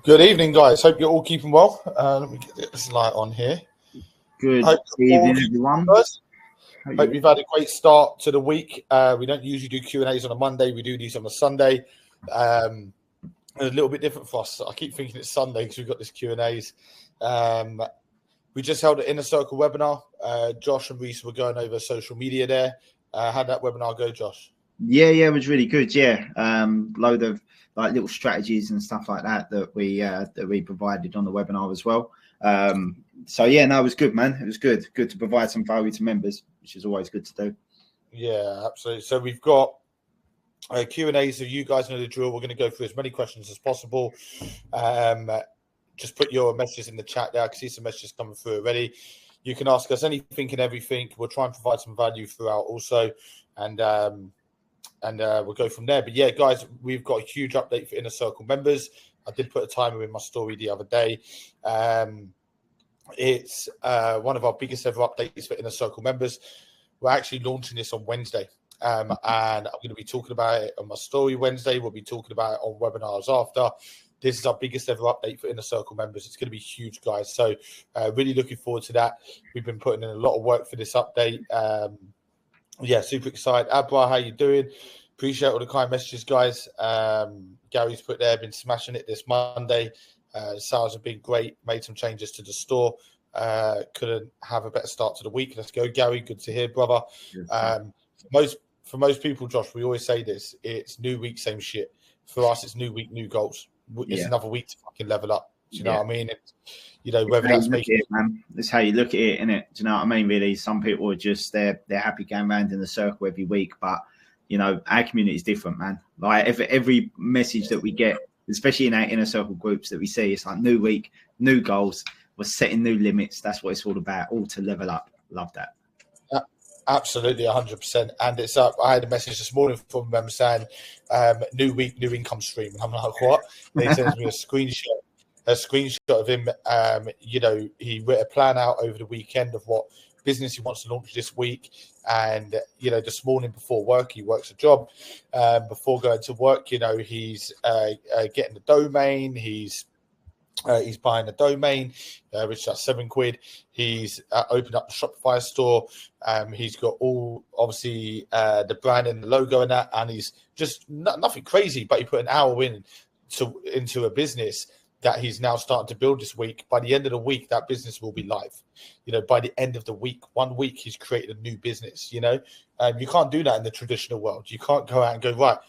Good evening, guys. Hope you're all keeping well. Let me get this light on here. Good evening, everyone. Hope you've had a great start to the week. We don't usually do Q&As on a Monday. We do these on a Sunday. A little bit different for us. I keep thinking it's Sunday because we've got this Q&As. We just held an Inner Circle webinar. Josh and Reese were going over social media there. How'd that webinar go, Josh? Yeah, it was really good. Yeah, load of like little strategies and stuff like that we provided on the webinar as well. So yeah, no, it was good, man. It was good to provide some value to members, which is always good to do. Yeah, absolutely. So we've got Q&A, so you guys know the drill. We're going to go through as many questions as possible. Just put your messages in the chat there. I can see some messages coming through already. You can ask us anything and everything. We'll try and provide some value throughout also, and we'll go from there. But yeah, guys, we've got a huge update for Inner Circle members. I did put a timer in my story the other day. It's one of our biggest ever updates for Inner Circle members. We're actually launching this on Wednesday. And I'm going to be talking about it on my story Wednesday. We'll be talking about it on webinars after. This is our biggest ever update for Inner Circle members. It's going to be huge, guys. So really looking forward to that. We've been putting in a lot of work for this update. Yeah, super excited. Abra, how you doing? Appreciate all the kind messages, guys. Gary's put there, been smashing it this Monday. Sales have been great. Made some changes to the store. Couldn't have a better start to the week. Let's go, Gary. Good to hear, brother. For most people, Josh, we always say this. It's new week, same shit. For us, it's new week, new goals. It's another week to fucking level up. Do you know what I mean? Whether that's making it, man. It's how you look at it, innit? Do you know what I mean? Really, some people are just they're happy going around in the circle every week, but our community is different, man. Like every message that we get, especially in our Inner Circle groups that we see, it's like new week, new goals. We're setting new limits. That's what it's all about. All to level up. Love that. Absolutely, 100%. And it's up. I had a message this morning from them saying, "New week, new income stream." And I'm like, "What?" They sends me a screenshot of him. He wrote a plan out over the weekend of what business he wants to launch this week. And this morning before work, he works a job. Before going to work, he's getting the domain. He's buying a domain, which is £7. He's opened up the Shopify store. He's got all, obviously, the brand and the logo and that, and he's just nothing crazy, but he put an hour into a business that he's now starting to build this week. By the end of the week, that business will be live. By the end of the week, 1 week, he's created a new business. You can't do that in the traditional world. You can't go out and go, right,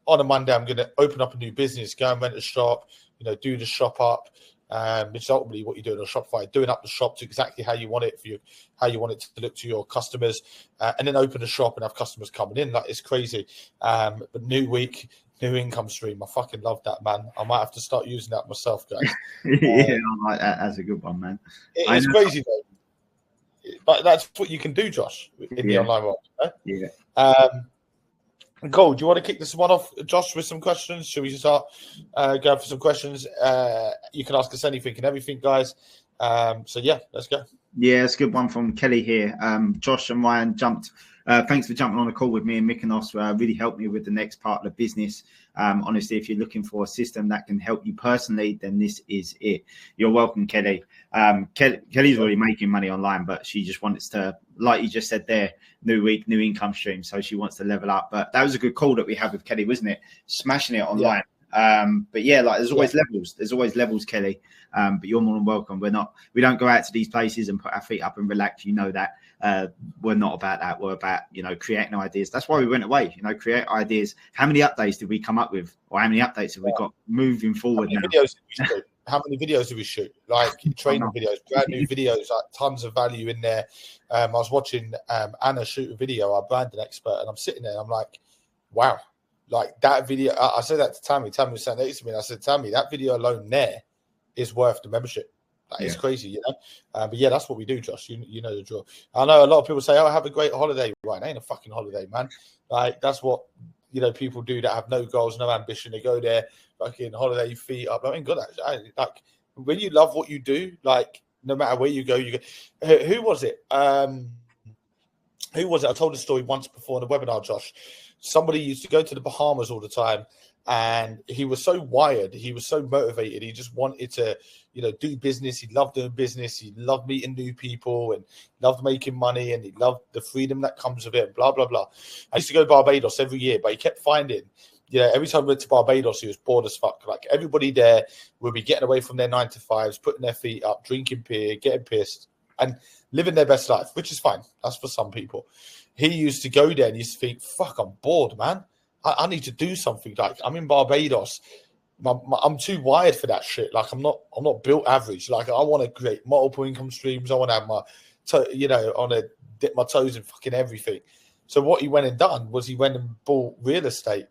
on a Monday, I'm going to open up a new business, go and rent a shop, do the shop up, which is ultimately what you do on Shopify, doing up the shop to exactly how you want it how you want it to look to your customers, and then open a shop and have customers coming in. Like, it's crazy. But new week, new income stream. I fucking love that, man. I might have to start using that myself, guys. I like that. That's a good one, man. It's crazy, though. But that's what you can do, Josh, in the online world. Yeah. Cool. Do you want to kick this one off, Josh, with some questions? Should we start going for some questions? You can ask us anything and everything, guys. So, yeah, let's go. Yeah, it's a good one from Kelly here. Josh and Ryan jumped. Thanks for jumping on a call with me and Mykonos. Really helped me with the next part of the business. Honestly, if you're looking for a system that can help you personally, then this is it. You're welcome, Kelly. Kelly's already making money online, but she just wants to, like you just said there, new week, new income stream. So she wants to level up. But that was a good call that we had with Kelly, wasn't it? Smashing it online. Yeah. But yeah, like there's always levels. There's always levels, Kelly. But you're more than welcome. We don't go out to these places and put our feet up and relax. You know that. We're not about that. We're about, creating ideas. That's why we went away, create ideas. How many updates did we come up with? Or how many updates have we got moving forward now? How many videos did we shoot? Like training videos, brand new videos, like tons of value in there. I was watching Anna shoot a video, our branding expert, and I'm sitting there, I'm like, wow. Like that video, I said that to Tammy. Tammy was saying next to me, and I said, Tammy, that video alone there is worth the membership. Like, it's crazy, But yeah, that's what we do, Josh. You know the drill. I know a lot of people say, "Oh, have a great holiday." Right, it ain't a fucking holiday, man. Like that's what people do that have no goals, no ambition. They go there, fucking holiday, feet up. I mean, God, like when you love what you do, like no matter where you go, you go. Who was it? Who was it? I told the story once before in a webinar, Josh. somebody used to go to the Bahamas all the time, and he was so wired, he was so motivated, he just wanted to, do business. He loved doing business, he loved meeting new people, and loved making money, and he loved the freedom that comes with it, blah blah blah. I used to go to Barbados every year, but he kept finding, every time we went to Barbados, he was bored as fuck. Like, everybody there would be getting away from their 9-to-5s, putting their feet up, drinking beer, getting pissed, and living their best life, which is fine. That's for some people. He used to go there and used to think, fuck, I'm bored, man. I need to do something. Like, I'm in Barbados. I'm too wired for that shit. Like, I'm not built average. Like, I want to create multiple income streams. I want to have I want to dip my toes in fucking everything. So what he went and done was he went and bought real estate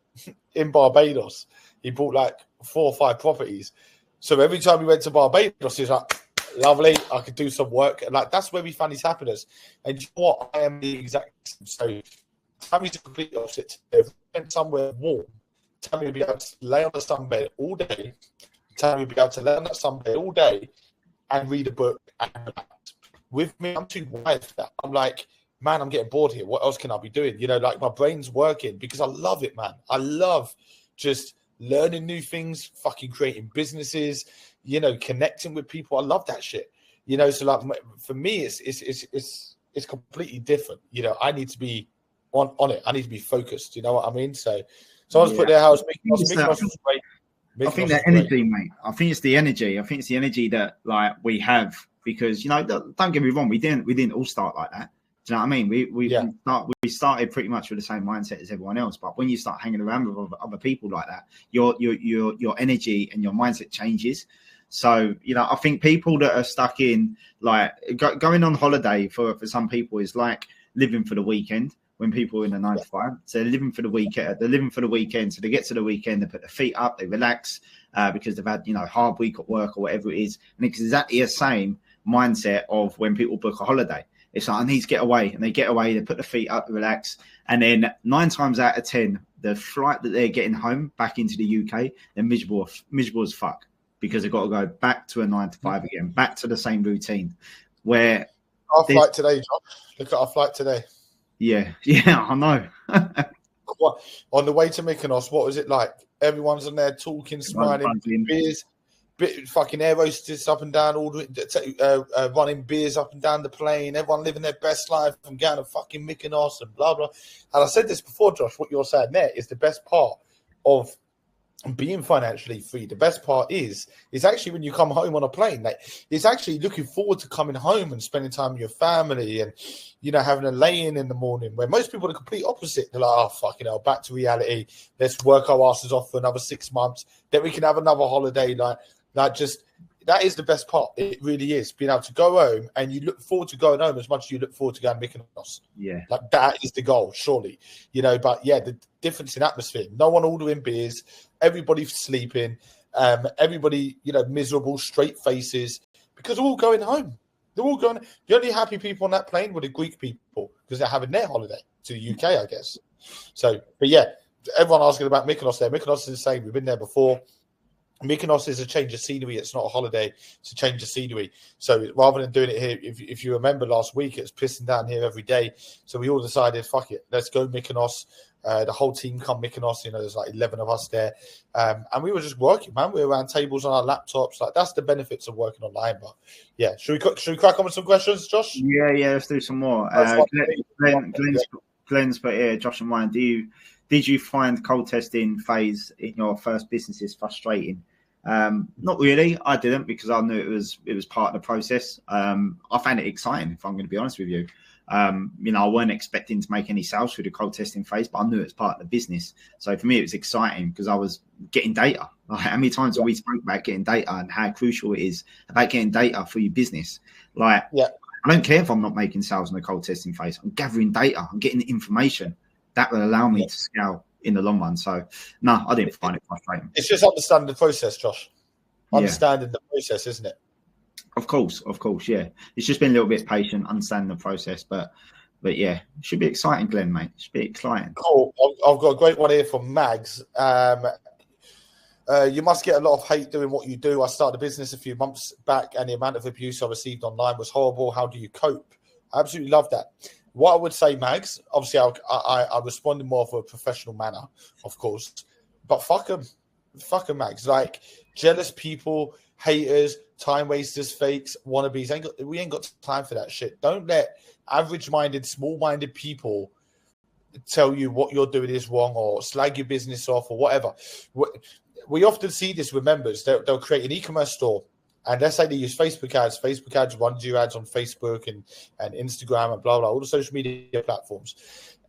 in Barbados. He bought like 4 or 5 properties. So every time he went to Barbados, he was like, lovely, I could do some work. And like, that's where we found his happiness. And you know what? I am the exact same. So Tammy's a complete opposite. If we went somewhere warm, Tammy would be able to lay on the sunbed all day. Tammy would be able to lay on that sunbed all day and read a book and relax. With me, I'm too wired for that. I'm like, man, I'm getting bored here. What else can I be doing? Like, my brain's working because I love it, man. I love just learning new things, fucking creating businesses, connecting with people. I love that shit. So like, for me, it's completely different. I need to be on it. I need to be focused. You know what I mean? So someone's put their house. I think that energy, mate. I think it's the energy. I think it's the energy that like we have, because don't get me wrong, we didn't all start like that. Do you know what I mean? We started pretty much with the same mindset as everyone else. But when you start hanging around with other people like that, your energy and your mindset changes. So, I think people that are stuck in, like, going on holiday for some people is like living for the weekend. When people are in a 9-to-5, so they're living for the weekend. They're living for the weekend. So they get to the weekend, they put their feet up, they relax because they've had, hard week at work or whatever it is. And it's exactly the same mindset of when people book a holiday. It's like, I need to get away, and they get away. They put their feet up, relax, and then 9 times out of 10, the flight that they're getting home back into the UK, they're miserable as fuck, because they've got to go back to a 9-to-5 again, back to the same routine. Where our flight today, Josh. Look at our flight today. Yeah, I know. On the way to Mykonos, what was it like? Everyone's on there talking, smiling, beers, fucking air hostess up and down, running beers up and down the plane. Everyone living their best life and going to fucking Mykonos and blah blah. And I said this before, Josh. What you're saying there is the best part of being financially free. The best part is actually when you come home on a plane. Like, it's actually looking forward to coming home and spending time with your family and having a lay-in the morning, where most people are the complete opposite. They're like, oh, fucking hell, back to reality. Let's work our asses off for another 6 months. Then we can have another holiday. That is the best part. It really is, being able to go home, and you look forward to going home as much as you look forward to going to Mykonos. Yeah. Like, that is the goal, surely. But yeah, the difference in atmosphere. No one ordering beers. Everybody sleeping. Everybody, miserable, straight faces, because they're all going home. They're all going. The only happy people on that plane were the Greek people, because they're having their holiday to the UK, I guess. So, but yeah, everyone asking about Mykonos there. Mykonos is the same. We've been there before. Mykonos is a change of scenery. It's not a holiday. It's a change of scenery. So rather than doing it here, if you remember last week, it was pissing down here every day. So we all decided, fuck it, let's go Mykonos. The whole team come Mykonos. There's like 11 of us there. And we were just working, man. We were around tables on our laptops. Like, that's the benefits of working online. But yeah, should we crack on with some questions, Josh? Yeah, let's do some more. Glenn's put here, Josh and Ryan, did you find cold testing phase in your first businesses frustrating? Not really. I didn't, because I knew it was part of the process. I found it exciting, if I'm going to be honest with you. I weren't expecting to make any sales through the cold testing phase, but I knew it was part of the business. So for me, it was exciting because I was getting data. Like, how many times have we spoke about getting data and how crucial it is about getting data for your business? Like, I don't care if I'm not making sales in the cold testing phase. I'm gathering data. I'm getting the information that will allow me to scale in the long run. So, no, I didn't find it frustrating. It's just understanding the process, Josh. Understanding the process, isn't it? Of course, yeah. It's just been a little bit patient, understanding the process, but yeah, it should be exciting, Glenn, mate. It should be exciting. Cool. I've got a great one here from Mags. You must get a lot of hate doing what you do. I started a business a few months back, and the amount of abuse I received online was horrible. How do you cope? I absolutely love that. What I would say, Mags, obviously I respond in more of a professional manner, of course, but fuck them, Mags. Like jealous people, haters, time wasters, fakes, wannabes. We ain't got time for that shit. Don't let average-minded, small-minded people tell you what you're doing is wrong or slag your business off or whatever. We often see this with members. They'll create an e-commerce store, and let's say they use Facebook ads. Facebook ads runs your ads on Facebook and Instagram and blah, blah, all the social media platforms.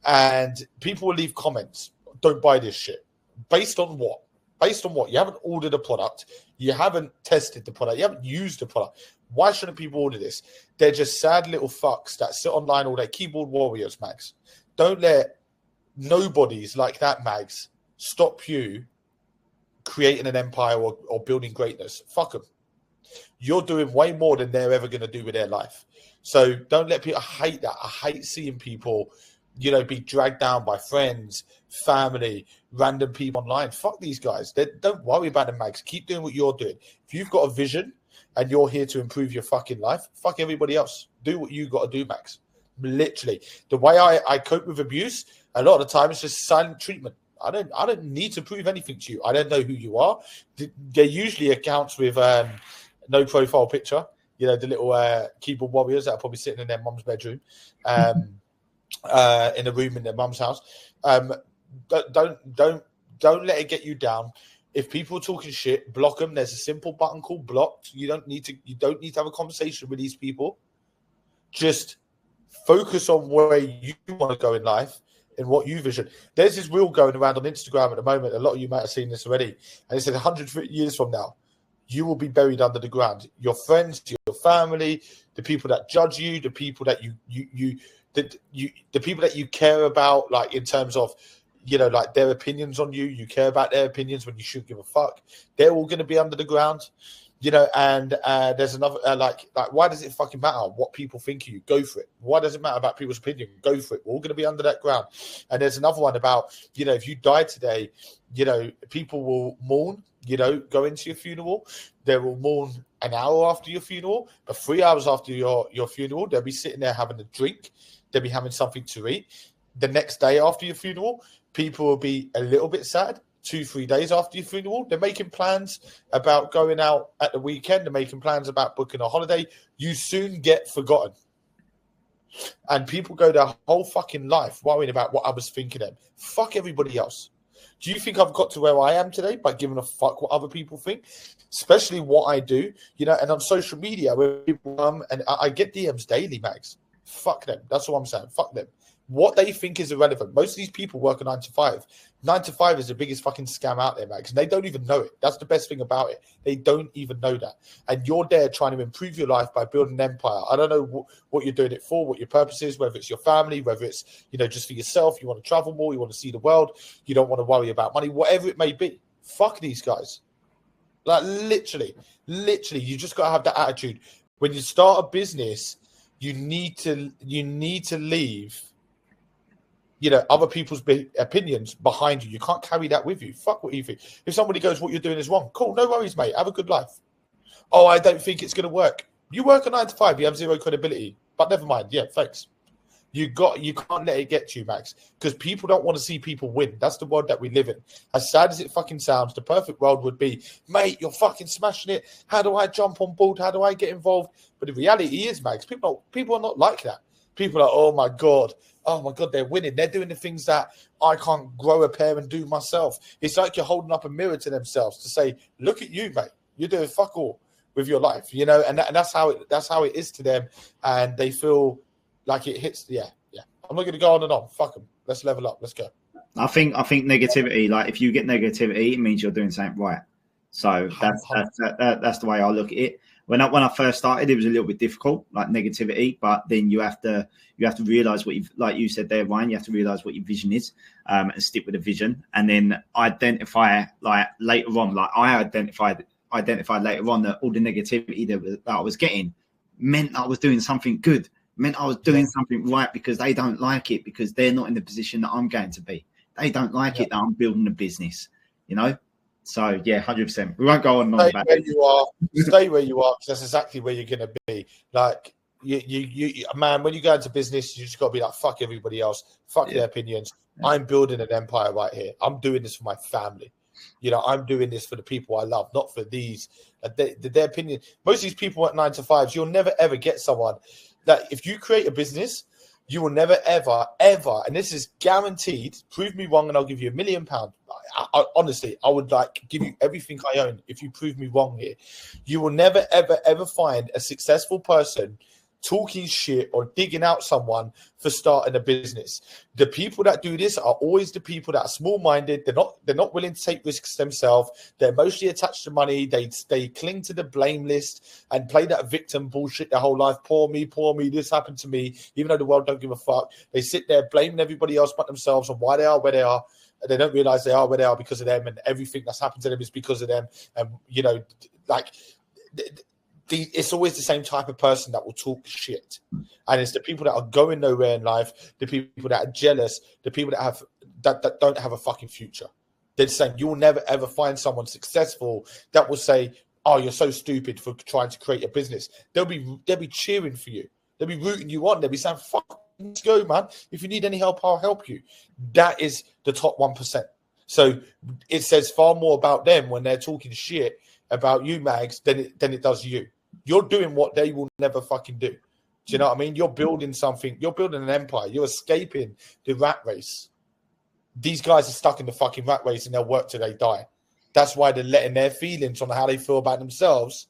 And people will leave comments. Don't buy this shit. Based on what? Based on what? You haven't ordered a product. You haven't tested the product. You haven't used the product. Why shouldn't people order this? They're just sad little fucks that sit online all day. Keyboard warriors, Max. Don't let nobodies like that, Mags, stop you creating an empire or building greatness. Fuck them. You're doing way more than they're ever going to do with their life. So don't let people, I hate that. I hate seeing people, be dragged down by friends, family, random people online. Fuck these guys. Don't worry about them, Mags. Keep doing what you're doing. If you've got a vision and you're here to improve your fucking life, fuck everybody else. Do what you got to do, Max. Literally. The way I cope with abuse, a lot of the time it's just silent treatment. I don't need to prove anything to you. I don't know who you are. They're usually accounts with no profile picture. The little keyboard warriors that are probably sitting in their mum's bedroom, in a room in their mum's house. Don't let it get you down. If people are talking shit, block them. There's a simple button called blocked. You don't need to have a conversation with these people. Just focus on where you want to go in life and what you vision. There's this reel going around on Instagram at the moment. A lot of you might have seen this already. And it said 100 years from now, you will be buried under the ground. Your friends, your family, the people that judge you, the people that the people that you care about, like in terms of, like their opinions on you. You care about their opinions when you should give a fuck. They're all going to be under the ground. And there's another, like, why does it fucking matter what people think of you? Go for it. Why does it matter about people's opinion? Go for it. We're all going to be under that ground. And there's another one about, if you die today, people will mourn, go into your funeral. They will mourn an hour after your funeral, but 3 hours after your funeral, they'll be sitting there having a drink. They'll be having something to eat. The next day after your funeral, people will be a little bit sad. 2-3 days after your funeral, they're making plans about going out at the weekend. They're making plans about booking a holiday. You soon get forgotten. And people go their whole fucking life worrying about what others think of them. Fuck everybody else. Do you think I've got to where I am today by giving a fuck what other people think? Especially what I do, and on social media where people and I get DMs daily, Mags. Fuck them. That's what I'm saying. Fuck them. What they think is irrelevant. Most of these people work a 9 to 5. 9 to 5 is the biggest fucking scam out there, Max. And they don't even know it. That's the best thing about it. They don't even know that. And you're there trying to improve your life by building an empire. I don't know what you're doing it for, what your purpose is, whether it's your family, whether it's, just for yourself. You want to travel more. You want to see the world. You don't want to worry about money, whatever it may be. Fuck these guys. Like literally, you just got to have that attitude. When you start a business, you need to leave other people's opinions behind you. You can't carry that with you. Fuck what you think. If somebody goes, what you're doing is wrong, cool, no worries, mate. Have a good life. Oh, I don't think it's going to work. You work a 9 to 5. You have zero credibility. But never mind. Yeah, thanks. You can't let it get to you, Max, because people don't want to see people win. That's the world that we live in. As sad as it fucking sounds, the perfect world would be, mate, you're fucking smashing it. How do I jump on board? How do I get involved? But the reality is, Max, people are not like that. People are, oh my God, they're winning. They're doing the things that I can't grow a pair and do myself. It's like you're holding up a mirror to themselves to say, look at you, mate. You're doing fuck all with your life, and that's how it is to them. And they feel like it hits. Yeah. I'm not going to go on and on. Fuck them. Let's level up. Let's go. I think negativity, like if you get negativity, it means you're doing something right. So that's the way I look at it. When I first started, it was a little bit difficult, like negativity, but then you have to realize what like you said there, Ryan, you have to realize what your vision is, and stick with the vision, and then identify like later on, like I identified later on that all the negativity that I was getting meant I was doing something good, meant I was doing something right, because they don't like it, because they're not in the position that I'm going to be. They don't like it that I'm building a business, So yeah, 100%. We won't go on about Stay where you are, because that's exactly where you're going to be. Like man, when you go into business, you just got to be like, fuck everybody else, fuck their opinions. I'm building an empire right here. I'm doing this for my family. I'm doing this for the people I love, not for these. Their opinion. Most of these people at 9 to 5s, you'll never ever get someone that if you create a business, you will never ever ever, and this is guaranteed. Prove me wrong, and I'll give you £1 million. Honestly, I would give you everything I own if you prove me wrong here. You will never ever ever find a successful person talking shit or digging out someone for starting a business. The people that do this are always the people that are small-minded. They're not willing to take risks themselves. They're emotionally attached to money. They cling to the blame list and play that victim bullshit their whole life. Poor me, this happened to me. Even though the world don't give a fuck, they sit there blaming everybody else but themselves on why they are where they are. And they don't realize they are where they are because of them, and everything that's happened to them is because of them. And it's always the same type of person that will talk shit, and it's the people that are going nowhere in life, the people that are jealous, the people that don't have a fucking future. They're saying you'll never ever find someone successful that will say, "Oh, you're so stupid for trying to create a business." They'll be cheering for you. They'll be rooting you on. They'll be saying, "Fuck, let's go, man. If you need any help, I'll help you." That is the top 1%. So it says far more about them when they're talking shit about you, Mags, than it does you. You're doing what they will never fucking do. Do you know what I mean? You're building something. You're building an empire. You're escaping the rat race. These guys are stuck in the fucking rat race and they'll work till they die. That's why they're letting their feelings on how they feel about themselves,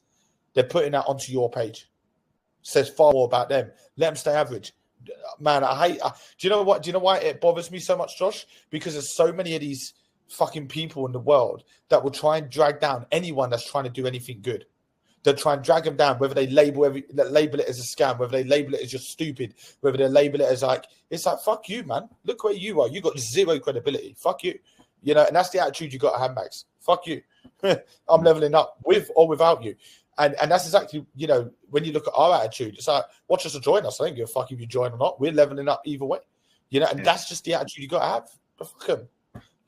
they're putting that onto your page. Says far more about them. Let them stay average. Man, do you know what? Do you know why it bothers me so much, Josh? Because there's so many of these fucking people in the world that will try and drag down anyone that's trying to do anything good. They'll try and drag them down, whether they label it as a scam, whether they label it as just stupid, whether they label it as it's like, fuck you, man. Look where you are. You got zero credibility. Fuck you. And that's the attitude you got at handbags. Fuck you. I'm leveling up with or without you. And that's exactly, when you look at our attitude, it's like, watch us or join us. I don't give a fuck if you join or not. We're leveling up either way. And that's just the attitude you got to have. But fuck them.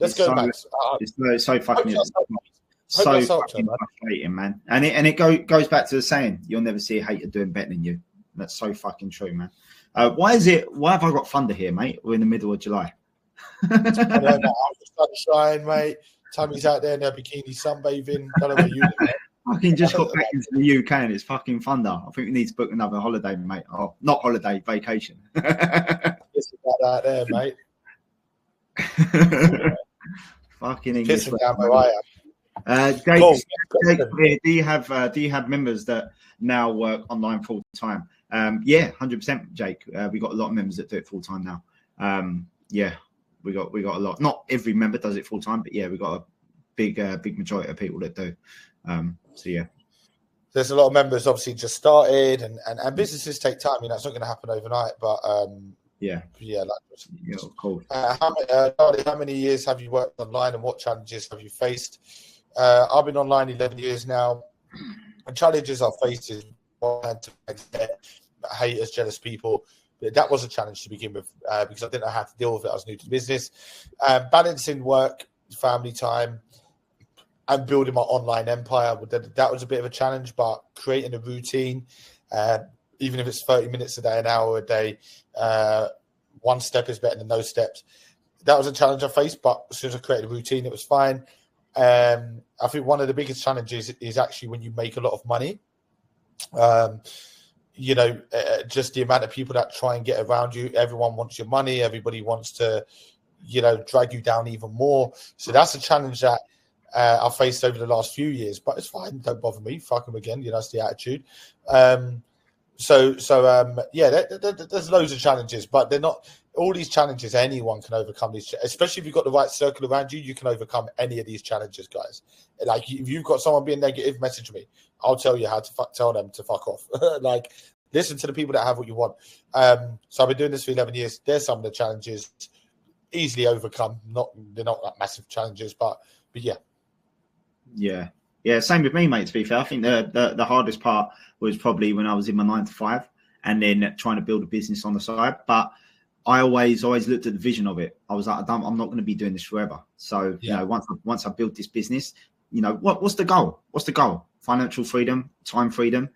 Let's go, Max. It's so fucking so fucking frustrating, man. And it goes back to the saying, you'll never see a hater doing better than you. That's so fucking true, man. Why have I got thunder here, mate? We're in the middle of July. I don't know. Sunshine, mate. Tammy's out there in her bikini sunbathing. Don't know where you live. Fucking just got back into the UK and it's fucking thunder. I think we need to book another holiday, mate. Oh, not holiday, vacation. It's about out there, mate. Fucking English. Pissing down where I am. Jake, do you have members that now work online full time? Yeah, 100%, Jake. We got a lot of members that do it full time now. Yeah, we got a lot. Not every member does it full time, but yeah, we got a big majority of people that do. So yeah, there's a lot of members obviously just started, and businesses take time. It's not going to happen overnight, but cool. How many years have you worked online, and what challenges have you faced? I've been online 11 years now. The challenges I've faced is haters, jealous people. That was a challenge to begin with because I didn't know how to deal with it. I was new to the business. Balancing work, family time, and building my online empire. That was a bit of a challenge, but creating a routine, even if it's 30 minutes a day, an hour a day, one step is better than no steps. That was a challenge I faced, but as soon as I created a routine, it was fine. I think one of the biggest challenges is actually when you make a lot of money. Just the amount of people that try and get around you. Everyone wants your money. Everybody wants to, drag you down even more. So that's a challenge that I've faced over the last few years, but it's fine. Don't bother me. Fuck them again. That's the attitude. There's loads of challenges, but they're not all these challenges. Anyone can overcome these, especially if you've got the right circle around you. You can overcome any of these challenges, guys. Like if you've got someone being negative, message me. I'll tell you how to tell them to fuck off. Listen to the people that have what you want. So I've been doing this for 11 years. There's some of the challenges easily overcome. They're not that massive challenges, but yeah. Yeah, same with me, mate, to be fair. I think the hardest part was probably when I was in my 9 to 5 and then trying to build a business on the side. But I always looked at the vision of it. I was like, I'm not going to be doing this forever. So, once I build this business, what's the goal? Financial freedom, time freedom.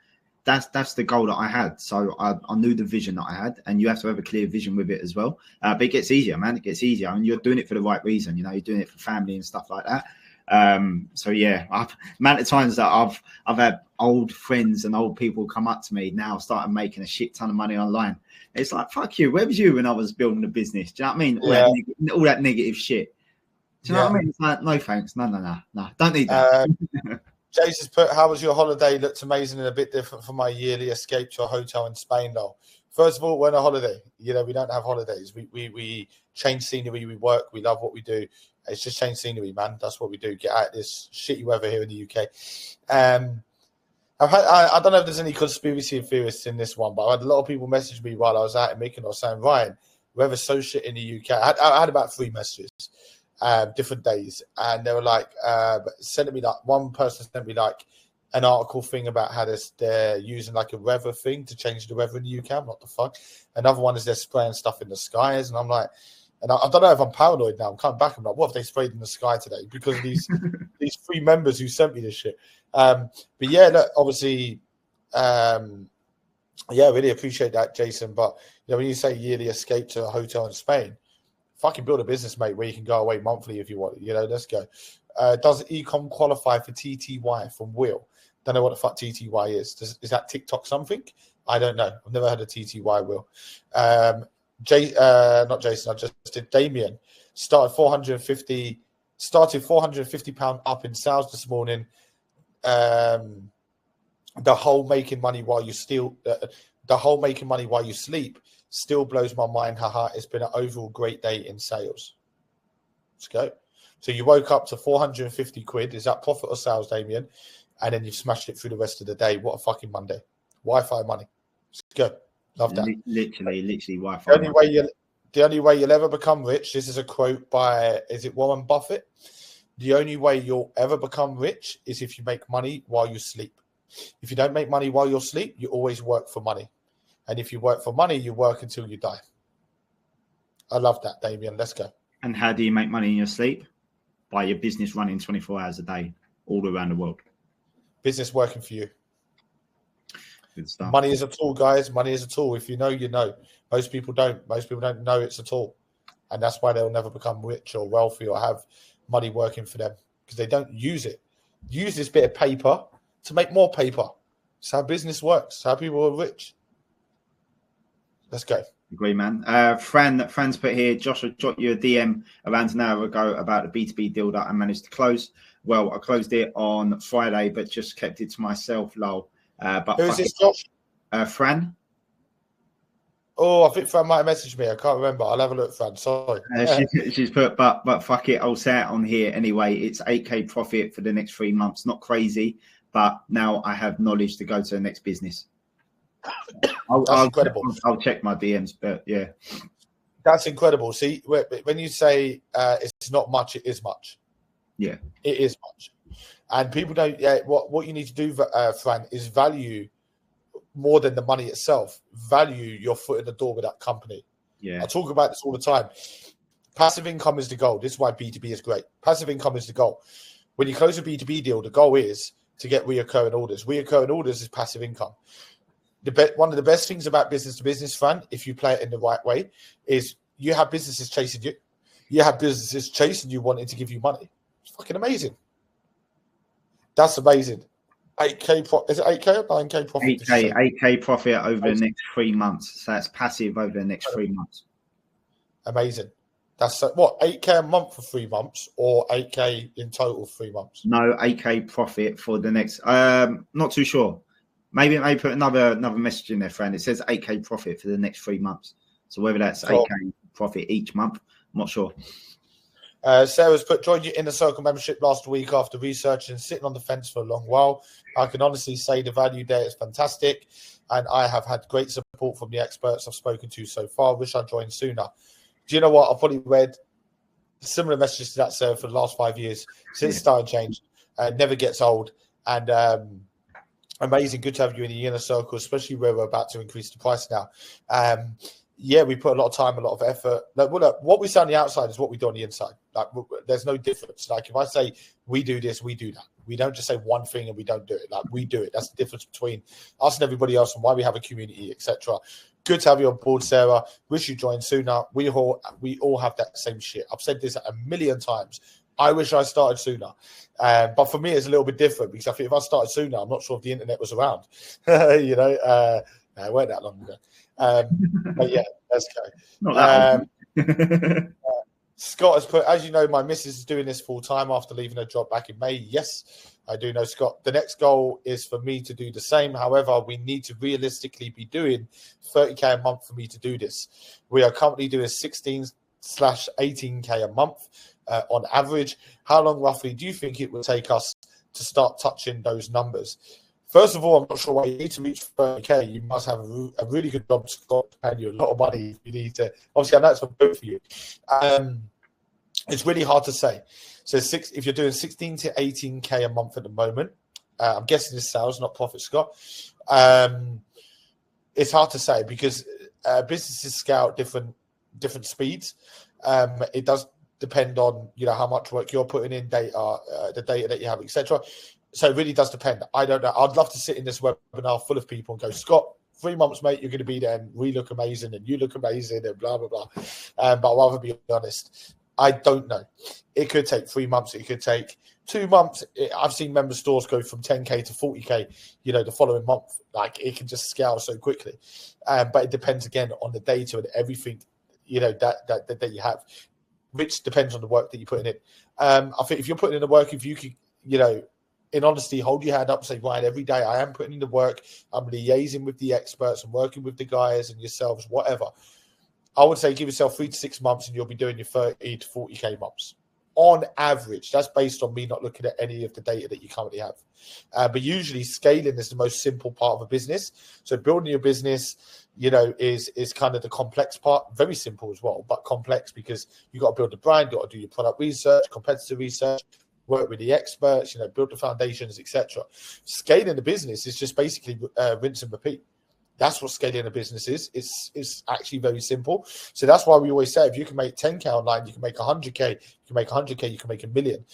that's the goal that I had. So I knew the vision that I had, and you have to have a clear vision with it as well. But it gets easier, man. It gets easier, and you're doing it for the right reason. You know, you're doing it for family and stuff like that. So yeah, amount of times that I've had old friends and old people come up to me now, started making a shit ton of money online. It's like, fuck you. Where was you when I was building a business? Do you know what I mean? All that negative shit. Do you know what I mean? It's like, no thanks. No. Don't need that. Jason's put, how was your holiday? Looked amazing and a bit different from my yearly escape to a hotel in Spain, though. First of all, we're on a holiday. You know, we don't have holidays. We change scenery. We work. We love what we do. It's just change scenery, man. That's what we do. Get out of this shitty weather here in the UK. I don't know if there's any conspiracy theorists in this one, but I had a lot of people message me while I was out in Mykonos saying, Ryan, weather's so shit in the UK. I had about 3 messages. Different days, and they were like sending me, like, one person sent me like an article thing about how they're using like a weather thing to change the weather in the UK. I'm not the fuck. Another one is they're spraying stuff in the skies, and I'm like, and I don't know if I'm paranoid now. I'm coming back. I'm like, what have they sprayed in the sky today? Because of these 3 members who sent me this shit. But yeah, look, obviously, really appreciate that, Jason. But you know, when you say yearly escape to a hotel in Spain, fucking build a business, mate, where you can go away monthly if you want. You know, let's go. Does Ecom qualify for TTY from Will? Don't know what the fuck TTY is. Is that TikTok something? I don't know. I've never heard of TTY, Will. Not Jason, I just did. Damien started 450 £450 up in sales this morning. The whole making money while you sleep still blows my mind. Haha, it's been an overall great day in sales. Let's go. So you woke up to 450 quid. Is that profit or sales, Damien? And then you've smashed it through the rest of the day. What a fucking Monday. Wi-Fi money. Let's go. Love that. Literally Wi-Fi. The only way you'll ever become rich, this is a quote by, is it Warren Buffett? The only way you'll ever become rich is if you make money while you sleep. If you don't make money while you sleep, you always work for money. And if you work for money, you work until you die. I love that, Damien. Let's go. And how do you make money in your sleep? By your business running 24 hours a day all around the world. Business working for you. Good stuff. Money is a tool, guys. Money is a tool. If you know, you know. Most people don't. Most people don't know it's a tool. And that's why they'll never become rich or wealthy or have money working for them, because they don't use it. Use this bit of paper to make more paper. It's how business works. It's how people are rich. Let's go. Agree, man. Fran's put here, Josh, I dropped you a DM around an hour ago about the B2B deal that I managed to close. Well, I closed it on Friday, but just kept it to myself, lol. But who is this, Josh? Fran. Oh, I think Fran might have messaged me. I can't remember. I'll have a look, Fran. Sorry. She's put, but fuck it. I'll say it on here anyway. It's 8K profit for the next 3 months. Not crazy, but now I have knowledge to go to the next business. That's incredible. I'll check my DMs, but yeah. That's incredible. See, when you say it's not much, it is much. Yeah. It is much. And people don't, what you need to do, Fran, is value more than the money itself. Value your foot in the door with that company. Yeah. I talk about this all the time. Passive income is the goal. This is why B2B is great. Passive income is the goal. When you close a B2B deal, the goal is to get reoccurring orders. Reoccurring orders is passive income. One of the best things about business-to-business, Fran, if you play it in the right way, is you have businesses chasing you. You have businesses chasing you, wanting to give you money. It's fucking amazing. That's amazing. 8K is it 8K or 9K profit? 8K profit over the next 3 months. So that's passive over the next 3 months. Amazing. That's what, 8K a month for 3 months or 8K in total 3 months? No, 8K profit for the next. Not too sure. Maybe put another message in there, friend. It says 8K profit for the next 3 months. So whether that's 8K profit each month, I'm not sure. Sarah's put, joined your Inner Circle membership last week after researching and sitting on the fence for a long while. I can honestly say the value there is fantastic, and I have had great support from the experts I've spoken to so far. Wish I'd joined sooner. Do you know what? I've probably read similar messages to that, Sarah, for the last 5 years since Style Change. Never gets old. And amazing. Good to have you in the Inner Circle, especially where we're about to increase the price now. We put a lot of time, a lot of effort. What we say on the outside is what we do on the inside. Like, there's no difference. Like, if I say we do this, we do that. We don't just say one thing and we don't do it. Like, we do it. That's the difference between us and everybody else, and why we have a community, etc. Good to have you on board, Sarah. Wish you joined sooner. We all have that same shit. I've said this a million times. I wish I started sooner. But for me, it's a little bit different, because I think if I started sooner, I'm not sure if the internet was around. You know, no, it weren't that long ago. But yeah, let's go. Not that long. Scott has put, as you know, my missus is doing this full time after leaving her job back in May. Yes, I do know, Scott. The next goal is for me to do the same. However, we need to realistically be doing 30K a month for me to do this. We are currently doing 16/18K a month on average. How long roughly do you think it would take us to start touching those numbers? First of all, I'm not sure why you need to reach 30K. You must have a really good job, Scott, paying you a lot of money. You need to, obviously, I know it's for both of you. It's really hard to say. So if you're doing 16 to 18K a month at the moment, I'm guessing it's sales, not profit, Scott. It's hard to say, because businesses scale at different speeds. It does depend on, you know, how much work you're putting in, the data that you have, etc. So it really does depend. I don't know. I'd love to sit in this webinar full of people and go, Scott, 3 months, mate, you're going to be there, and we look amazing, and you look amazing, and blah, blah, blah. But I'd rather be honest. I don't know. It could take 3 months. It could take 2 months. I've seen member stores go from 10K to 40K, you know, the following month. Like, it can just scale so quickly. But it depends, again, on the data and everything, you know, that you have, which depends on the work that you're putting in. I think if you're putting in the work, if you could, you know, in honesty, hold your hand up and say, Ryan, every day I am putting in the work. I'm liaising with the experts and working with the guys and yourselves, whatever. I would say give yourself 3 to 6 months and you'll be doing your 30 to 40K months. On average, that's based on me not looking at any of the data that you currently have. But usually scaling is the most simple part of a business. So building your business, you know, is kind of the complex part. Very simple as well, but complex, because you've got to build the brand, you've got to do your product research, competitor research, work with the experts, you know, build the foundations, etc. Scaling the business is just basically rinse and repeat. That's what scaling a business is. It's actually very simple. So that's why we always say, if you can make 10K online, you can make 100K. You can make 100K. You can make $1 million.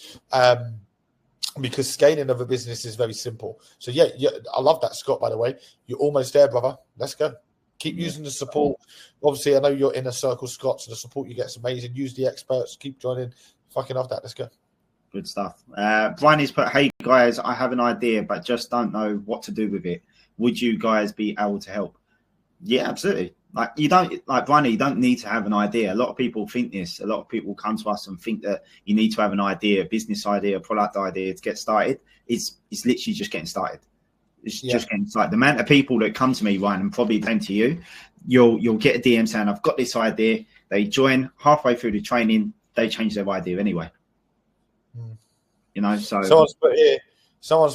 Because scaling of a business is very simple. So yeah, I love that, Scott. By the way, you're almost there, brother. Let's go. Keep using the support. Obviously, I know you're in a circle, Scott. So the support you get is amazing. Use the experts. Keep joining. Fucking love that. Let's go. Good stuff. Bryony's put, hey guys, I have an idea, but just don't know what to do with it. Would you guys be able to help? Yeah, absolutely. Like, you don't, like Bryony, you don't need to have an idea. A lot of people think this. A lot of people come to us and think that you need to have an idea, a business idea, a product idea to get started. It's literally just getting started. It's just getting started. The amount of people that come to me, Ryan, and probably then to you, you'll get a DM saying, I've got this idea. They join halfway through the training, they change their idea anyway. You know, so someone's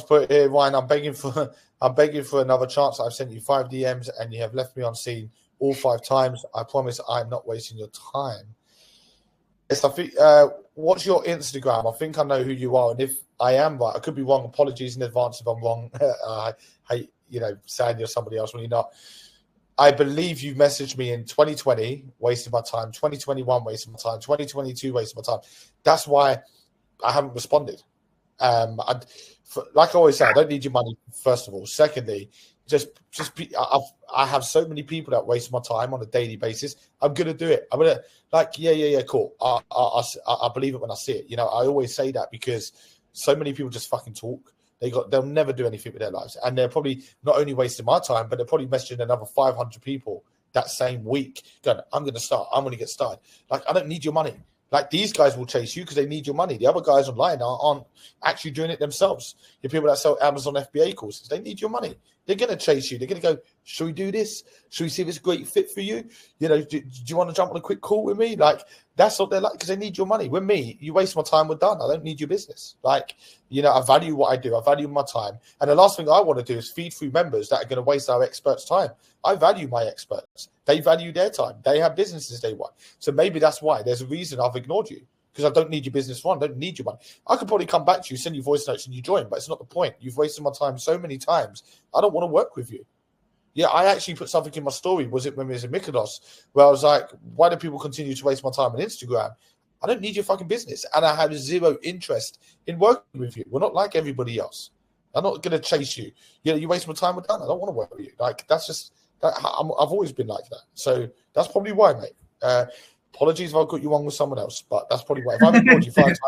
put here, Ryan, I'm begging for another chance. I've sent you 5 DMs and you have left me on scene all 5 times. I promise I'm not wasting your time. Yes, I think, what's your Instagram? I think I know who you are, and if I am right, I could be wrong. Apologies in advance if I'm wrong. I hate, you know, saying you're somebody else when you're not. I believe you messaged me in 2020, wasting my time. 2021, wasting my time. 2022, wasting my time. That's why I haven't responded. Like I always say, I don't need your money, first of all. Secondly, I have so many people that waste my time on a daily basis. I'm going to do it. I'm going to, like, yeah, cool. I believe it when I see it. You know, I always say that because so many people just fucking talk. They'll never do anything with their lives. And they're probably not only wasting my time, but they're probably messaging another 500 people that same week going, I'm going to start. I'm going to get started. Like, I don't need your money. Like, these guys will chase you because they need your money. The other guys online aren't actually doing it themselves. The people that sell Amazon FBA courses, they need your money. They're going to chase you. They're going to go, should we do this? Should we see if it's a great fit for you? You know, do you want to jump on a quick call with me? Like, that's what they're like, because they need your money. With me, you waste my time, we're done. I don't need your business. Like, you know, I value what I do. I value my time. And the last thing I want to do is feed through members that are going to waste our experts' time. I value my experts. They value their time. They have businesses they want. So maybe that's why. There's a reason I've ignored you, because I don't need your business run. I don't need your money. I could probably come back to you, send you voice notes and you join, but it's not the point. You've wasted my time so many times. I don't want to work with you. Yeah, I actually put something in my story. Was it when we was in Mykonos, where I was like, why do people continue to waste my time on Instagram? I don't need your fucking business. And I have zero interest in working with you. We're not like everybody else. I'm not going to chase you. You know, you waste my time with that. I don't want to work with you. Like, that's just, I've always been like that. So that's probably why, mate. Apologies if I got you on with someone else, but that's probably why. If I've ignored you 5 times,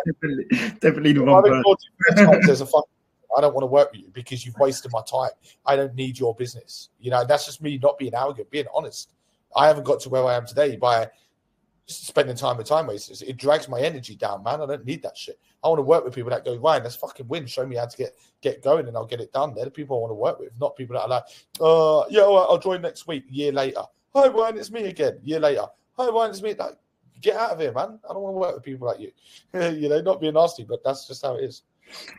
definitely the wrong person. There's a fucking, I don't want to work with you because you've wasted my time. I don't need your business. You know, that's just me not being arrogant, being honest. I haven't got to where I am today by spending time with time wasters. It drags my energy down, man. I don't need that shit. I want to work with people that go, Ryan, let's fucking win. Show me how to get going and I'll get it done. They're the people I want to work with, not people that are like, yeah, well, I'll join next week, year later. Hi, Ryan, it's me again, year later. Hi, Ryan, it's me. Like, get out of here, man. I don't want to work with people like you. You know, not being nasty, but that's just how it is.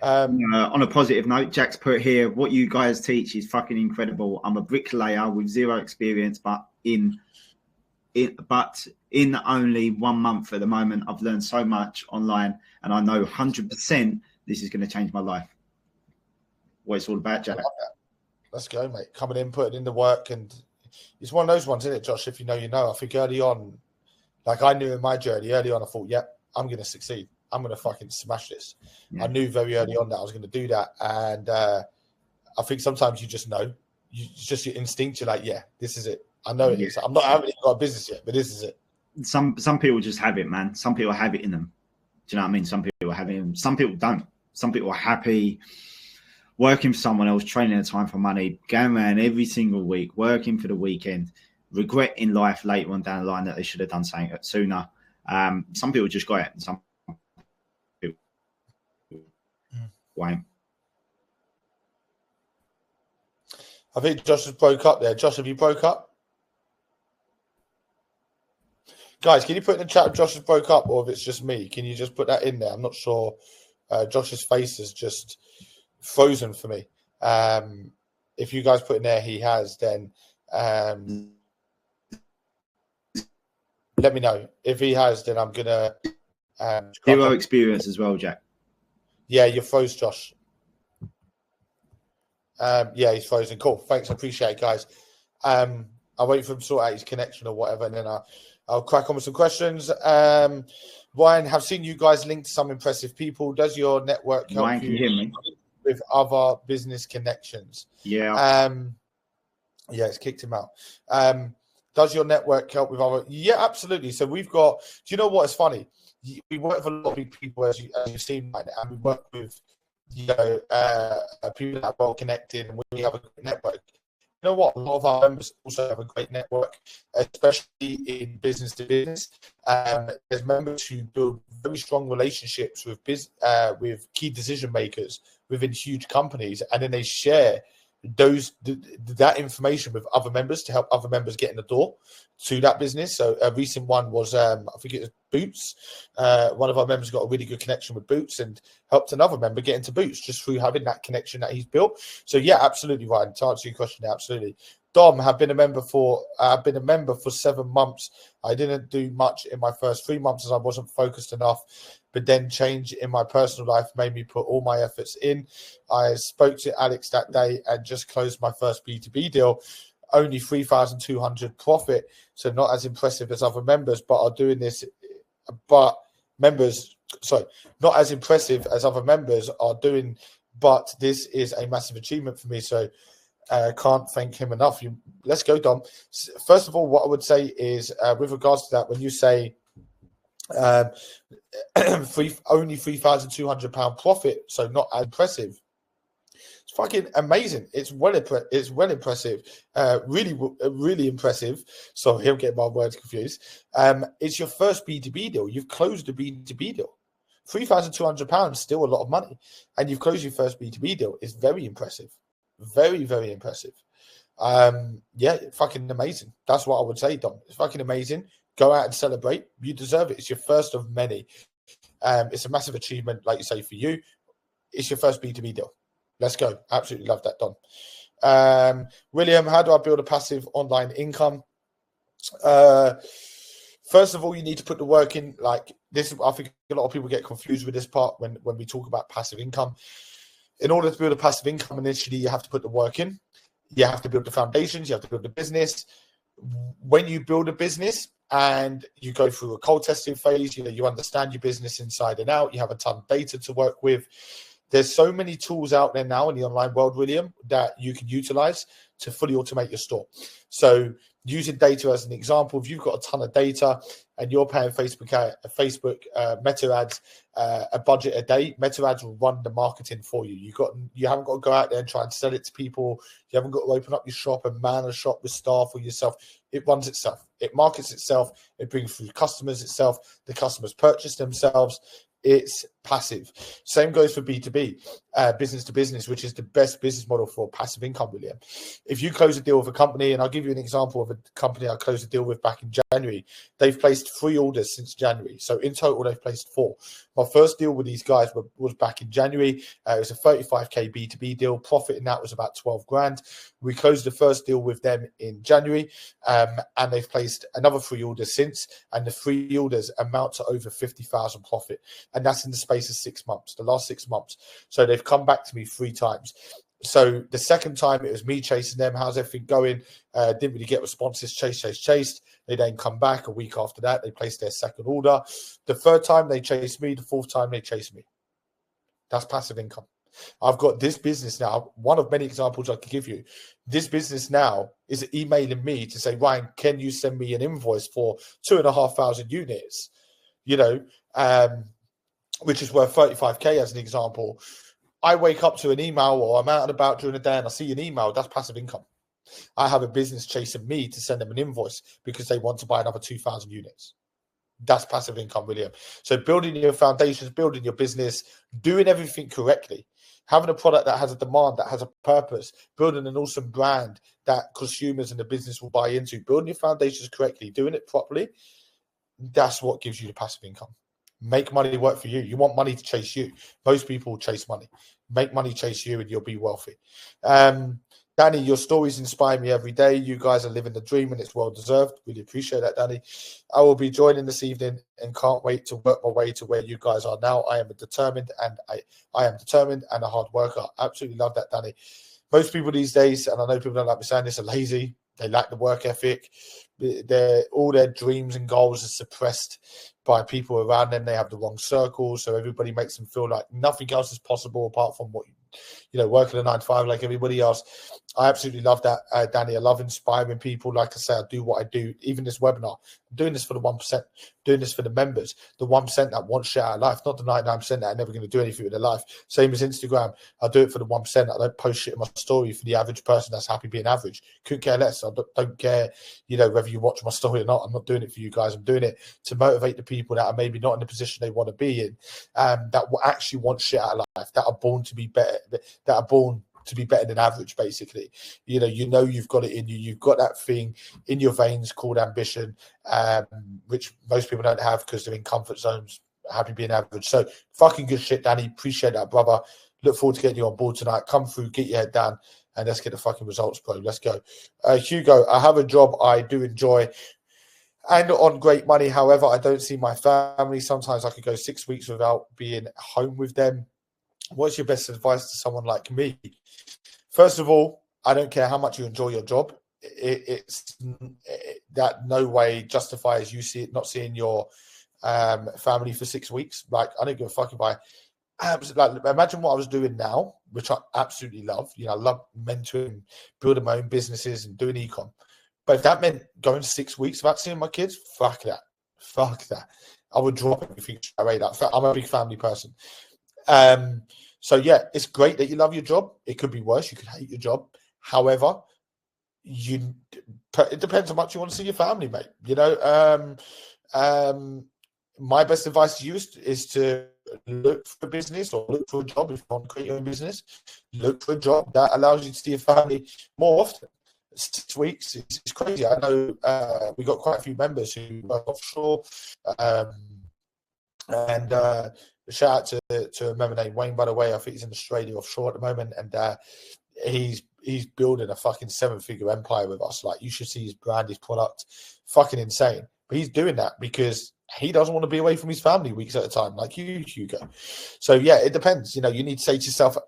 On a positive note, Jack's put here, what you guys teach is fucking incredible. I'm a bricklayer with zero experience, but in only 1 month at the moment, I've learned so much online, and I know 100% this is going to change my life. What it's all about, Jack. Let's go, mate. Coming in, putting in the work, and it's one of those ones, isn't it, Josh? If you know, you know. I think early on, like I knew in my journey, early on, I thought, yep, I'm going to succeed. I'm going to fucking smash this. Yeah. I knew very early on that I was going to do that. And I think sometimes you just know. It's just your instinct. You're like, yeah, this is it. I know it is. I haven't even got a business yet, but this is it. Some people just have it, man. Some people have it in them. Do you know what I mean? Some people have it in them. Some people don't. Some people are happy working for someone else, training their time for money, going around every single week, working for the weekend, regretting life later on down the line that they should have done something sooner. Some people just got it. And some people won't. I think Josh has broke up there. Josh, have you broke up? Guys, can you put in the chat if Josh has broke up or if it's just me? Can you just put that in there? I'm not sure. Josh's face is just frozen for me. If you guys put in there he has, then let me know. If he has, then I'm going to... Zero experience as well, Jack. Yeah, you're froze, Josh. Yeah, he's frozen. Cool. Thanks. I appreciate it, guys. I'll wait for him to sort out his connection or whatever, and then I'll crack on with some questions. Ryan, have seen you guys linked to some impressive people. Does your network help Ryan, can you hear me? With other business connections? Yeah. Yeah, it's kicked him out. Does your network help with other? Yeah, absolutely. So we've got. Do you know what? It's funny. We work with a lot of big people, as you've seen, right now, and we work with people that are well connected, and we have a great network. You know what? A lot of our members also have a great network, especially in business to business. There's members who build very strong relationships with key decision makers within huge companies, and then they share that information with other members to help other members get in the door to that business. So a recent one was, I think it was Boots. One of our members got a really good connection with Boots and helped another member get into Boots just through having that connection that he's built. So yeah, absolutely, Ryan. To answer your question, absolutely. Dom, I've been a member for 7 months. I didn't do much in my first 3 months as I wasn't focused enough, but then change in my personal life made me put all my efforts in. I spoke to Alex that day and just closed my first B2B deal. Only 3,200 profit, so not as impressive as other members, but are doing this. But not as impressive as other members are doing. But this is a massive achievement for me. So can't thank him enough. Let's go, Dom. First of all, what I would say is with regards to that, when you say only £3,200 profit, so not as impressive. It's fucking amazing. It's well impressive. Really impressive. So he'll get my words confused. It's your first B2B deal. You've closed a B2B deal. £3,200 still a lot of money, and you've closed your first B2B deal. It's very impressive. Very, very impressive. Yeah, fucking amazing. That's what I would say, Dom. It's fucking amazing. Go out and celebrate. You deserve it. It's your first of many. It's a massive achievement, like you say, for you. It's your first B2B deal. Let's go. Absolutely love that, Dom. William, how do I build a passive online income? First of all, you need to put the work in. Like this, I think a lot of people get confused with this part when we talk about passive income. In order to build a passive income, initially, you have to put the work in. You have to build the foundations. You have to build the business. when you build a business and you go through a cold testing phase, you understand your business inside and out, you have a ton of data to work with. There's so many tools out there now in the online world, William, that you can utilize to fully automate your store. So using data as an example, if you've got a ton of data and you're paying Facebook Meta ads a budget a day, Meta ads will run the marketing for you. You haven't got to go out there and try and sell it to people. You haven't got to open up your shop and man a shop with staff or yourself. It runs itself. It markets itself. It brings through customers itself. The customers purchase themselves. It's passive. Same goes for B2B, business to business, which is the best business model for passive income, William. If you close a deal with a company, and I'll give you an example of a company I closed a deal with back in January, they've placed 3 orders since January. So in total, they've placed 4. My first deal with these guys was back in January. It was a 35K B2B deal. Profit in that was about 12 grand. We closed the first deal with them in January, and they've placed another 3 orders since, and the 3 orders amount to over 50,000 profit. And that's in the space of 6 months, the last 6 months. So they've come back to me 3 times. So the second time it was me chasing them. How's everything going? Didn't really get responses. Chased. They then come back a week after that. They placed their second order. The third time they chased me. The fourth time they chased me. That's passive income. I've got this business now. One of many examples I could give you. This business now is emailing me to say, Ryan, can you send me an invoice for 2,500 units? Which is worth 35K as an example. I wake up to an email, or I'm out and about during the day and I see an email. That's passive income. I have a business chasing me to send them an invoice because they want to buy another 2,000 units. That's passive income, William. So building your foundations, building your business, doing everything correctly, having a product that has a demand, that has a purpose, building an awesome brand that consumers and the business will buy into, building your foundations correctly, doing it properly, that's what gives you the passive income. Make money work for you. You want money to chase you. Most people chase money. Make money chase you and you'll be wealthy. Danny, your stories inspire me every day. You guys are living the dream and it's well deserved. Really appreciate that, Danny. I will be joining this evening and can't wait to work my way to where you guys are now. I am determined and a hard worker. Absolutely love that, Danny. Most people these days, and I know people don't like me saying this, are lazy. They lack the work ethic. All their dreams and goals are suppressed by people around them. They have the wrong circle, so everybody makes them feel like nothing else is possible apart from what working a 9 to 5 like everybody else. I absolutely love that, Danny. I love inspiring people. Like I say, I do what I do. Even this webinar, I'm doing this for the 1%, doing this for the members, the 1% that want shit out of life, not the 99% that are never going to do anything with their life. Same as Instagram. I do it for the 1%. I don't post shit in my story for the average person that's happy being average. Couldn't care less. I don't care, whether you watch my story or not. I'm not doing it for you guys. I'm doing it to motivate the people that are maybe not in the position they want to be in, that will actually want shit out of life, that are born to be better, that are born to be better than average, basically. You've got it in you. You've got that thing in your veins called ambition, which most people don't have because they're in comfort zones, happy being average. So fucking good shit, Danny. Appreciate that, brother. Look forward to getting you on board tonight. Come through, get your head down, and let's get the fucking results, bro. Let's go. Hugo, I have a job I do enjoy and on great money. However, I don't see my family. Sometimes I could go 6 weeks without being home with them. What's your best advice to someone like me? First of all, I don't care how much you enjoy your job. It's that no way justifies you not seeing your family for 6 weeks. Like, I don't give a fuck if imagine what I was doing now, which I absolutely love. I love mentoring, building my own businesses and doing ecom. But if that meant going 6 weeks without seeing my kids, fuck that. I would drop everything straight away. I'm a big family person. So yeah, it's great that you love your job. It could be worse. You could hate your job. However, it depends how much you want to see your family, mate. My best advice to you is to look for a business or look for a job. If you want to create your own business, look for a job that allows you to see your family more often. 6 weeks, it's crazy. I know we got quite a few members who work offshore, and shout out to a member named Wayne, by the way. I think he's in Australia offshore at the moment, and he's building a fucking 7-figure empire with us. Like, you should see his brand, his product, fucking insane. But he's doing that because he doesn't want to be away from his family weeks at a time, like you, Hugo. So yeah, it depends. You need to say to yourself,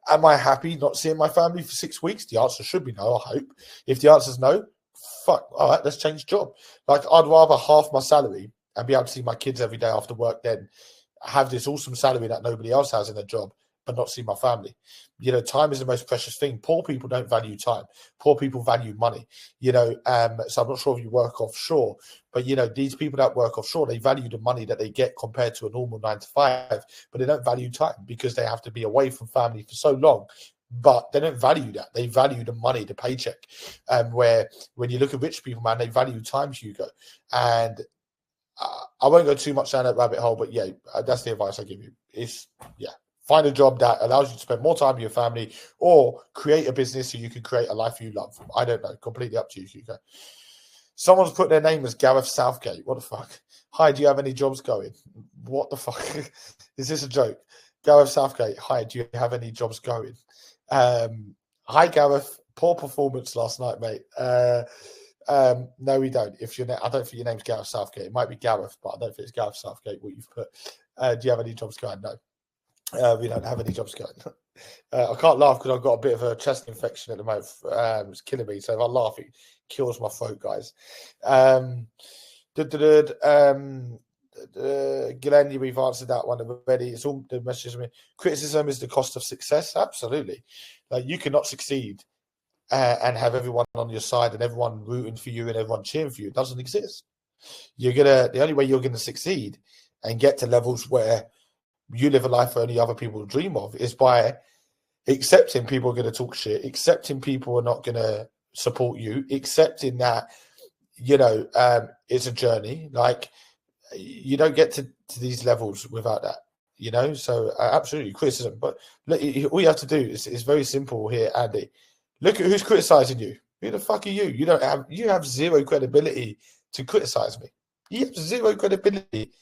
am I happy not seeing my family for 6 weeks? The answer should be no, I hope. If the answer is no, fuck, all right, let's change job. Like, I'd rather half my salary and be able to see my kids every day after work than have this awesome salary that nobody else has in a job but not see my family. Time is the most precious thing. Poor people don't value time. Poor people value money. So I'm not sure if you work offshore, but these people that work offshore, they value the money that they get compared to a normal 9 to 5, but they don't value time because they have to be away from family for so long. But they don't value that. They value the money, the paycheck. Where when you look at rich people, man, they value time, Hugo. And I won't go too much down that rabbit hole, but yeah, that's the advice I give you. Find a job that allows you to spend more time with your family, or create a business so you can create a life you love. I don't know. Completely up to you, Hugo. Someone's put their name as Gareth Southgate. What the fuck? Hi, do you have any jobs going? What the fuck? Is this a joke? Gareth Southgate. Hi, do you have any jobs going? Hi, Gareth. Poor performance last night, mate. No, we don't. I don't think your name's Gareth Southgate. It might be Gareth, but I don't think it's Gareth Southgate. What you've put. Do you have any jobs going? No. We don't have any jobs going. I can't laugh because I've got a bit of a chest infection at the moment. It's killing me. So if I laugh, it kills my throat, guys. Glenn, we've answered that one already. It's all the messages. Criticism is the cost of success. Absolutely. Like, you cannot succeed and have everyone on your side and everyone rooting for you and everyone cheering for you. It doesn't exist. The only way you're gonna succeed and get to levels where you live a life only other people dream of is by accepting people are going to talk shit, accepting people are not going to support you, accepting that, it's a journey. Like, you don't get to these levels without that, so absolutely criticism. But look, all you have to do is very simple here, Andy. Look at who's criticizing you. Who the fuck are you? You have zero credibility to criticize me. You have zero credibility.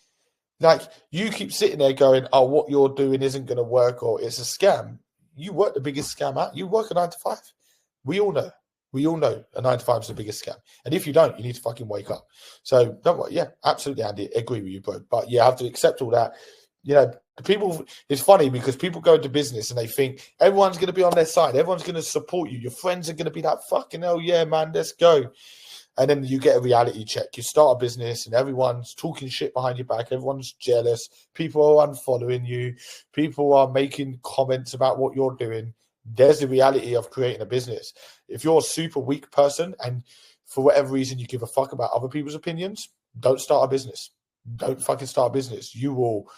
Like, you keep sitting there going, oh, what you're doing isn't going to work, or it's a scam. You work the biggest scam out. You work a 9 to 5. We all know. A 9 to 5 is the biggest scam. And if you don't, you need to fucking wake up. So don't worry. Yeah, absolutely, Andy. Agree with you, bro. But yeah, I have to accept all that. The people, it's funny because people go into business and they think everyone's going to be on their side. Everyone's going to support you. Your friends are going to be like, fucking hell, yeah, man, let's go. And then you get a reality check. You start a business and everyone's talking shit behind your back. Everyone's jealous. People are unfollowing you. People are making comments about what you're doing. There's the reality of creating a business. If you're a super weak person and for whatever reason you give a fuck about other people's opinions, don't start a business. Don't fucking start a business. You will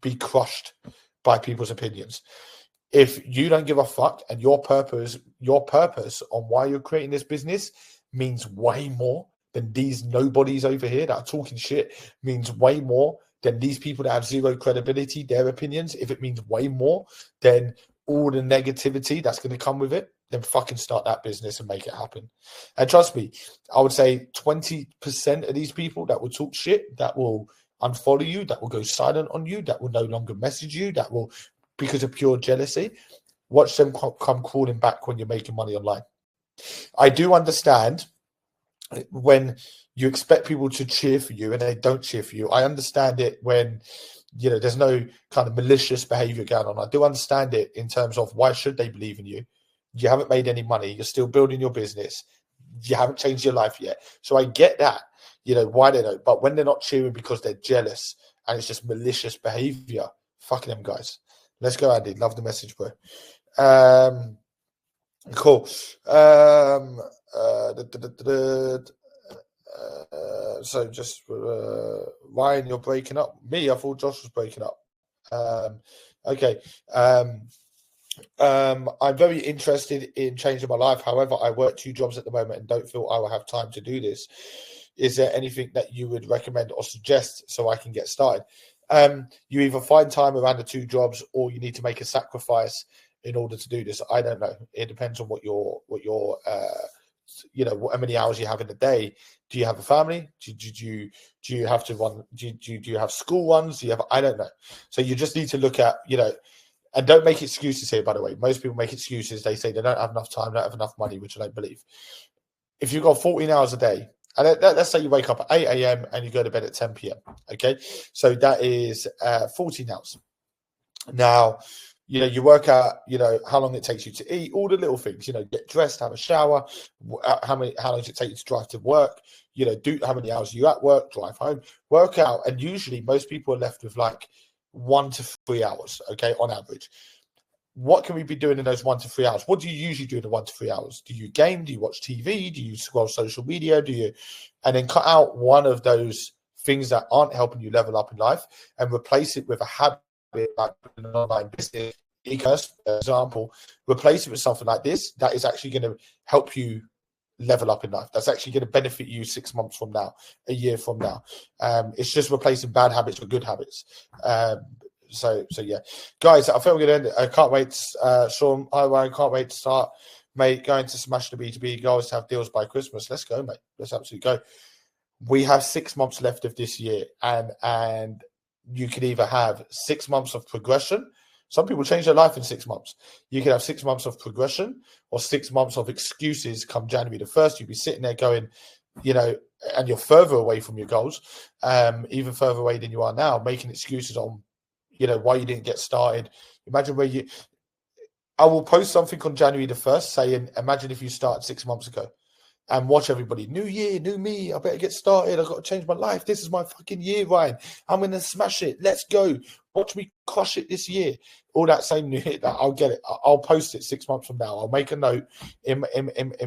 be crushed by people's opinions. If you don't give a fuck and your purpose on why you're creating this business means way more than these nobodies over here that are talking shit, means way more than these people that have zero credibility, their opinions, if it means way more than all the negativity that's going to come with it, then fucking start that business and make it happen. And trust me, I would say 20% of these people that will talk shit, that will unfollow you, that will go silent on you, that will no longer message you, that will, because of pure jealousy, watch them come crawling back when you're making money online. I do understand when you expect people to cheer for you and they don't cheer for you. I understand it when, there's no kind of malicious behavior going on. I do understand it in terms of why should they believe in you? You haven't made any money. You're still building your business. You haven't changed your life yet. So I get that, why they don't. But when they're not cheering because they're jealous and it's just malicious behavior, fuck them guys. Let's go, Andy. Love the message, bro. Cool. So just Ryan, you're breaking up. Me, I thought Josh was breaking up. Okay. I'm very interested in changing my life. However, I work 2 jobs at the moment and don't feel I will have time to do this. Is there anything that you would recommend or suggest so I can get started? You either find time around the 2 jobs or you need to make a sacrifice in order to do this. I don't know. It depends on what your how many hours you have in a day. Do you have a family? Do you have to run? Do you have school ones? I don't know. So you just need to look at, and don't make excuses here, by the way. Most people make excuses. They say they don't have enough time, don't have enough money, which I don't believe. If you've got 14 hours a day, and let's say you wake up at 8 a.m. and you go to bed at 10 p.m. Okay. So that is 14 hours. Now, You know, you work out, you know, how long it takes you to eat, all the little things, you know, get dressed, have a shower, how long does it take you to drive to work, you know, how many hours are you at work, drive home, work out. And usually most people are left with like 1 to 3 hours, okay, on average. What can we be doing in those 1 to 3 hours? What do you usually do in the 1 to 3 hours? Do you game? Do you watch TV? Do you scroll social media? And then cut out one of those things that aren't helping you level up in life and replace it with a habit like an online business, Ecommerce, for example. Replace it with something like this that is actually going to help you level up in life. That's actually going to benefit you 6 months from now, a year from now. It's just replacing bad habits with good habits. So yeah, guys, I think we're going to end it. I can't wait. Sean, hi Ryan, can't wait to start, mate. Going to smash the B2B goals to have deals by Christmas. Let's go, mate. Let's absolutely go. We have 6 months left of this year, and you can either have 6 months of progression. Some people change their life in 6 months. You can have 6 months of progression or 6 months of excuses. Come January the 1st, you'll be sitting there going, you know, and you're further away from your goals, even further away than you are now, making excuses on, you know, why you didn't get started. Imagine I will post something on January the 1st saying, imagine if you started 6 months ago. And watch everybody. New year, new me. I better get started. I've got to change my life. This is my fucking year, Ryan. I'm going to smash it. Let's go. Watch me crush it this year. All that same new hit. I'll get it. I'll post it 6 months from now. I'll make a note in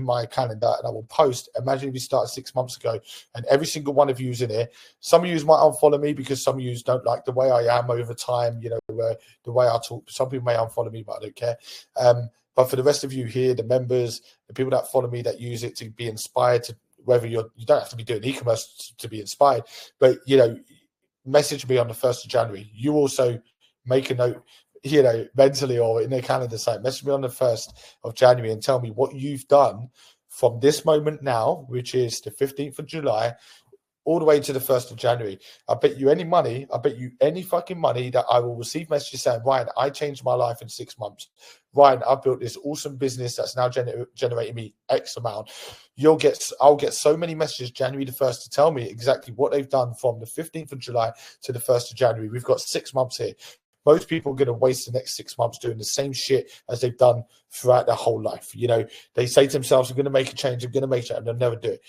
my calendar and I will post. Imagine if you started 6 months ago and every single one of you is in here. Some of you might unfollow me because some of you don't like the way I am over time, you know, the way I talk. Some people may unfollow me, but I don't care. But for the rest of you here, the members, the people that follow me that use it to be inspired, to whether you don't have to be doing e-commerce to be inspired, but, you know, message me on the 1st of January. You also make a note, you know, mentally or in a calendar site. Message me on the 1st of January and tell me what you've done from this moment now, which is the 15th of July, all the way to the 1st of January. I bet you any money, I bet you any fucking money that I will receive messages saying, Ryan, I changed my life in 6 months. Ryan, I built this awesome business that's now generating me X amount. I'll get so many messages January the 1st to tell me exactly what they've done from the 15th of July to the 1st of January. We've got 6 months here. Most people are going to waste the next 6 months doing the same shit as they've done throughout their whole life. You know, they say to themselves, I'm going to make a change, I'm going to make a change, and they'll never do it.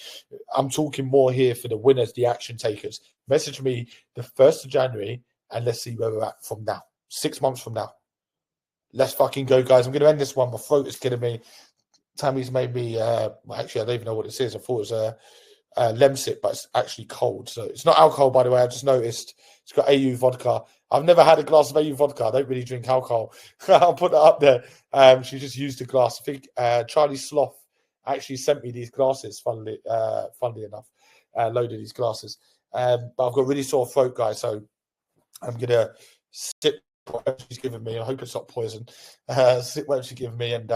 I'm talking more here for the winners, the action takers. Message me the 1st of January, and let's see where we're at from now. 6 months from now. Let's fucking go, guys. I'm going to end this one. My throat is killing me. Tammy's made me, actually, I don't even know what this is. I thought it was Lemsip, but it's actually cold. So it's not alcohol, by the way. I just noticed it's got AU vodka. I've never had a glass of AU vodka. I don't really drink alcohol. I'll put that up there. She just used a glass. I think Charlie Sloth actually sent me these glasses, funnily enough, loaded these glasses. But I've got really sore throat, guys, so I'm going to sip what she's given me. I hope it's not poison. Sip what she's given me, and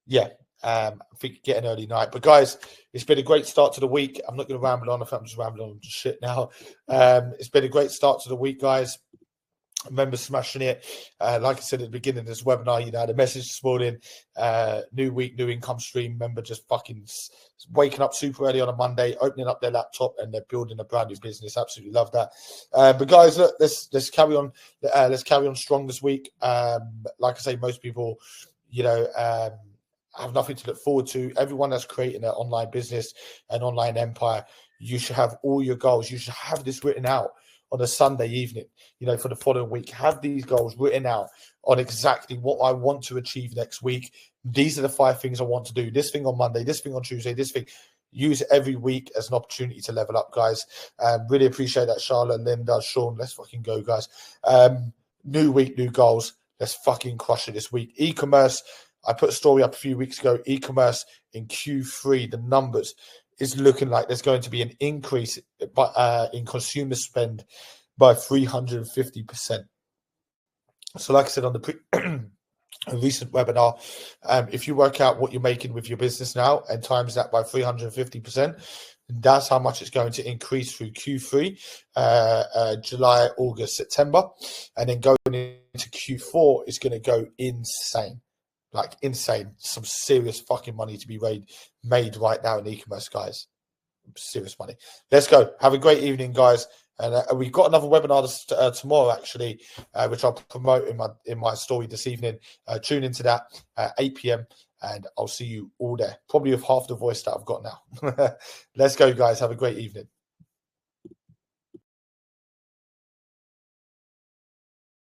yeah. I think get an early night. But guys, it's been a great start to the week. I'm not going to ramble on. I think I'm just rambling on shit now. It's been a great start to the week, guys. Remember smashing it. Like I said at the beginning of this webinar, you know, I had a message this morning, new week, new income stream. Remember just fucking waking up super early on a Monday, opening up their laptop, and they're building a brand new business. Absolutely love that. But guys, look, let's carry on. Let's carry on strong this week. Like I say, most people, you know, have nothing to look forward to. Everyone that's creating an online business, an online empire, you should have all your goals. You should have this written out on a Sunday evening, you know, for the following week. Have these goals written out on exactly what I want to achieve next week. These are the 5 things I want to do. This thing on Monday, this thing on Tuesday, this thing. Use every week as an opportunity to level up, guys. Really appreciate that, Charlotte, Linda, Sean. Let's fucking go, guys. New week, new goals. Let's fucking crush it this week. E-commerce. I put a story up a few weeks ago. E-commerce in Q3, the numbers is looking like there's going to be an increase in consumer spend by 350%. So like I said on the a recent webinar, if you work out what you're making with your business now and times that by 350%, that's how much it's going to increase through Q3, July, August, September. And then going into Q4, it's going to go insane. Like insane. Some serious fucking money to be made right now in e-commerce, guys. Serious money. Let's go. Have a great evening, guys. And we've got another webinar tomorrow, actually, which I'll promote in my story this evening. Tune into that at 8 p.m. and I'll see you all there, probably with half the voice that I've got now. Let's go, guys. Have a great evening.